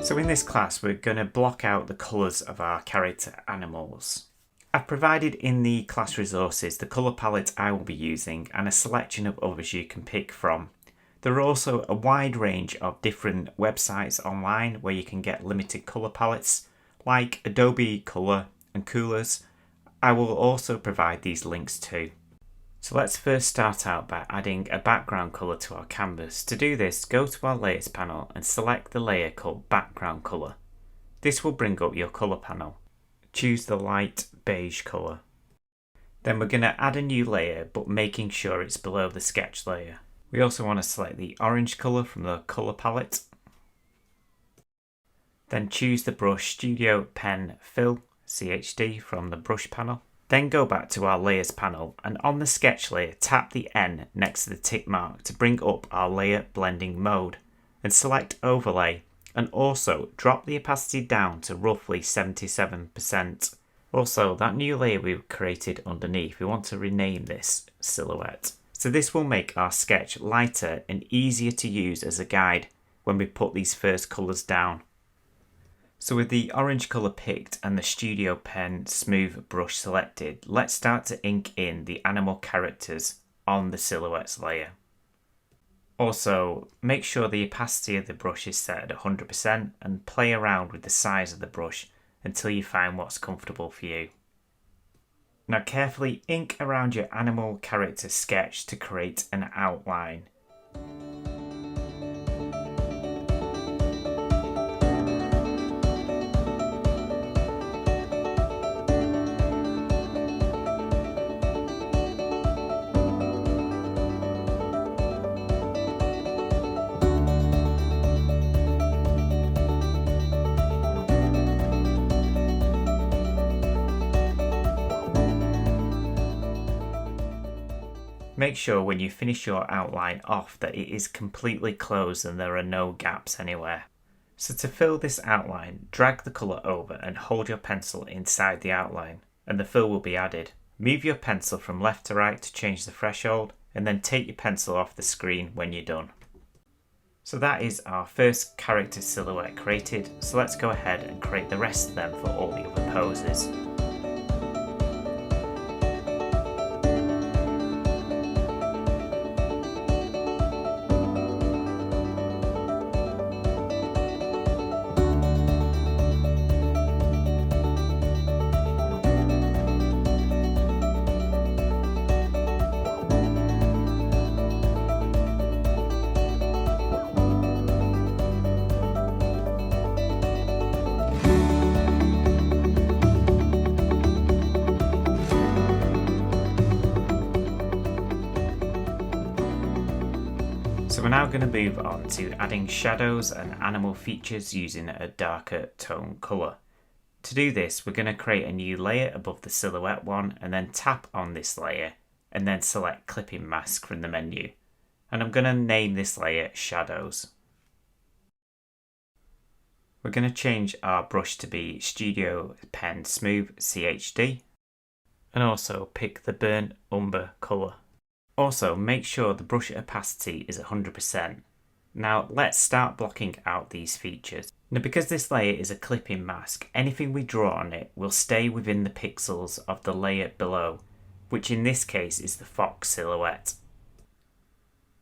So in this class we're going to block out the colours of our character animals. I've provided in the class resources the colour palette I will be using and a selection of others you can pick from. There are also a wide range of different websites online where you can get limited colour palettes like Adobe Colour and Coolers. I will also provide these links too. So let's first start out by adding a background colour to our canvas. To do this, go to our layers panel and select the layer called background colour. This will bring up your colour panel. Choose the light beige colour. Then we're going to add a new layer, but making sure it's below the sketch layer. We also want to select the orange colour from the colour palette. Then choose the brush Studio Pen Fill CHD from the brush panel. Then go back to our layers panel and on the sketch layer tap the N next to the tick mark to bring up our layer blending mode and select overlay, and also drop the opacity down to roughly 77%. Also, that new layer we've created underneath, we want to rename this silhouette. So this will make our sketch lighter and easier to use as a guide when we put these first colours down. So with the orange colour picked and the Studio Pen Smooth brush selected, let's start to ink in the animal characters on the silhouettes layer. Also, make sure the opacity of the brush is set at 100% and play around with the size of the brush until you find what's comfortable for you. Now carefully ink around your animal character sketch to create an outline. Make sure when you finish your outline off that it is completely closed and there are no gaps anywhere. So to fill this outline, drag the colour over and hold your pencil inside the outline and the fill will be added. Move your pencil from left to right to change the threshold and then take your pencil off the screen when you're done. So that is our first character silhouette created, so let's go ahead and create the rest of them for all the other poses. So we're now going to move on to adding shadows and animal features using a darker tone colour. To do this, we're going to create a new layer above the silhouette one and then tap on this layer and then select clipping mask from the menu. And I'm going to name this layer Shadows. We're going to change our brush to be Studio Pen Smooth CHD and also pick the burnt umber colour. Also, make sure the brush opacity is 100%. Now let's start blocking out these features. Now because this layer is a clipping mask, anything we draw on it will stay within the pixels of the layer below, which in this case is the fox silhouette.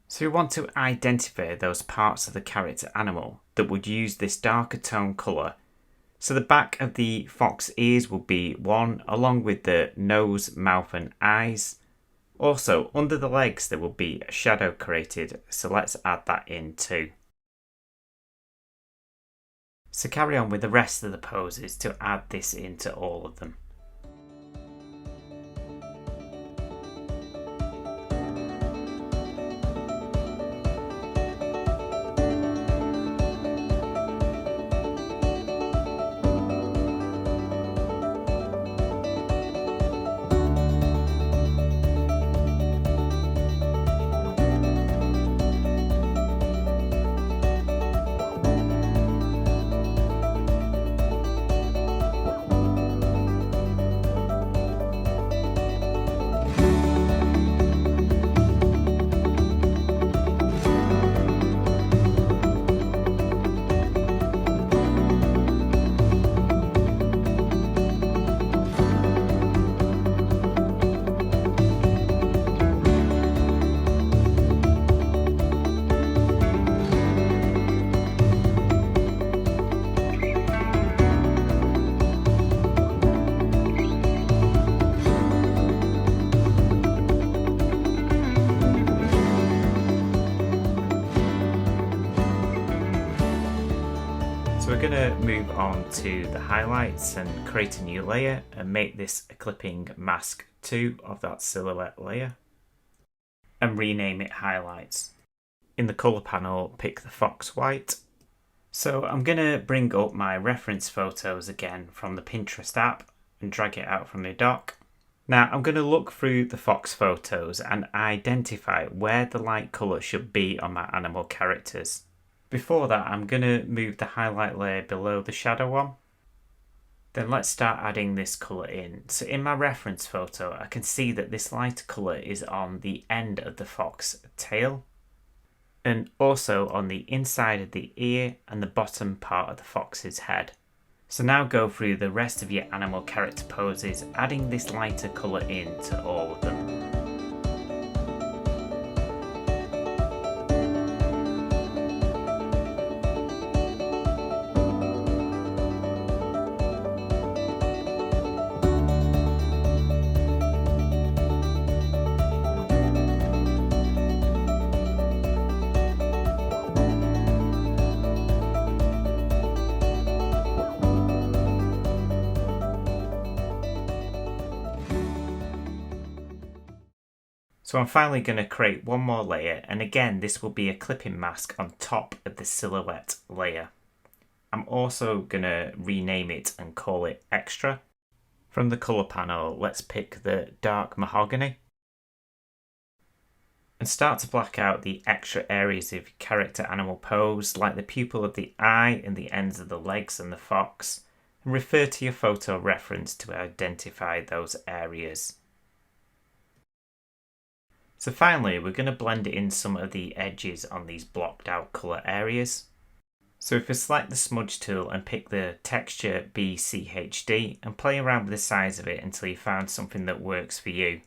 So we want to identify those parts of the character animal that would use this darker tone colour. So the back of the fox ears will be one, along with the nose, mouth and eyes. Also, under the legs there will be a shadow created, so let's add that in too. So carry on with the rest of the poses to add this into all of them. So we're going to move on to the highlights and create a new layer and make this a clipping mask 2 of that silhouette layer and rename it highlights. In the colour panel, pick the fox white. So I'm going to bring up my reference photos again from the Pinterest app and drag it out from the dock. Now I'm going to look through the fox photos and identify where the light colour should be on my animal characters. Before that, I'm going to move the highlight layer below the shadow one. Then let's start adding this colour in. So in my reference photo, I can see that this lighter colour is on the end of the fox tail and also on the inside of the ear and the bottom part of the fox's head. So now go through the rest of your animal character poses, adding this lighter colour in to all of them. So I'm finally going to create one more layer, and again this will be a clipping mask on top of the silhouette layer. I'm also going to rename it and call it Extra. From the colour panel, let's pick the dark mahogany and start to black out the extra areas of your character animal pose, like the pupil of the eye and the ends of the legs and the fox, and refer to your photo reference to identify those areas. So finally, we're going to blend in some of the edges on these blocked out colour areas. So if we select the smudge tool and pick the texture BCHD and play around with the size of it until you find something that works for you.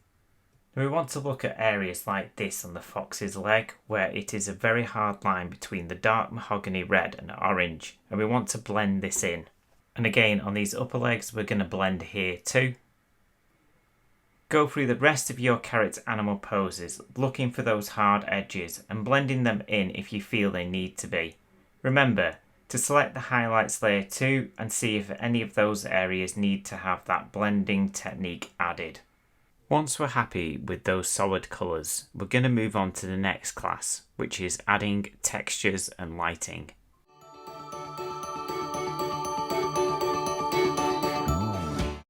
And we want to look at areas like this on the fox's leg, where it is a very hard line between the dark mahogany red and orange, and we want to blend this in. And again, on these upper legs, we're going to blend here too. Go through the rest of your character animal poses, looking for those hard edges and blending them in if you feel they need to be. Remember to select the highlights layer too and see if any of those areas need to have that blending technique added. Once we're happy with those solid colours, we're going to move on to the next class, which is adding textures and lighting.